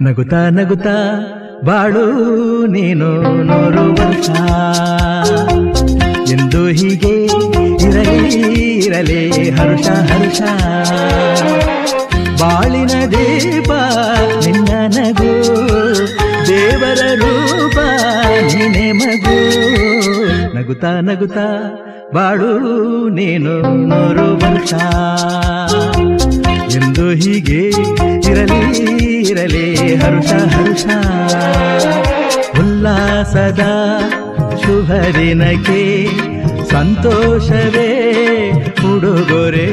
ನಗುತ್ತಾ ನಗುತ್ತಾ ಬಾಳು ನೀನು 100 ವರ್ಷ ಎಂದು ಹೀಗೆ ಇರಲಿ ಇರಲಿ ಹರುಷ ಹರುಷ ಬಾಳಿನ ದೀಪ ನಿನ್ನ ನಗು ದೇವರ ರೂಪ ನೀನೆ ಮಗು ನಗುತ್ತಾ ನಗುತ್ತಾ ಬಾಳು ನೀನು 100 ವರ್ಷ ಎಂದು ಹೀಗೆ ಇರಲಿ ಇರಲಿ ಹರುಷ ಹರುಷ ಉಲ್ಲಾಸದ ಶುಭ ದಿನಕ್ಕೆ ಸಂತೋಷವೇ ಉಡುಗೊರೆ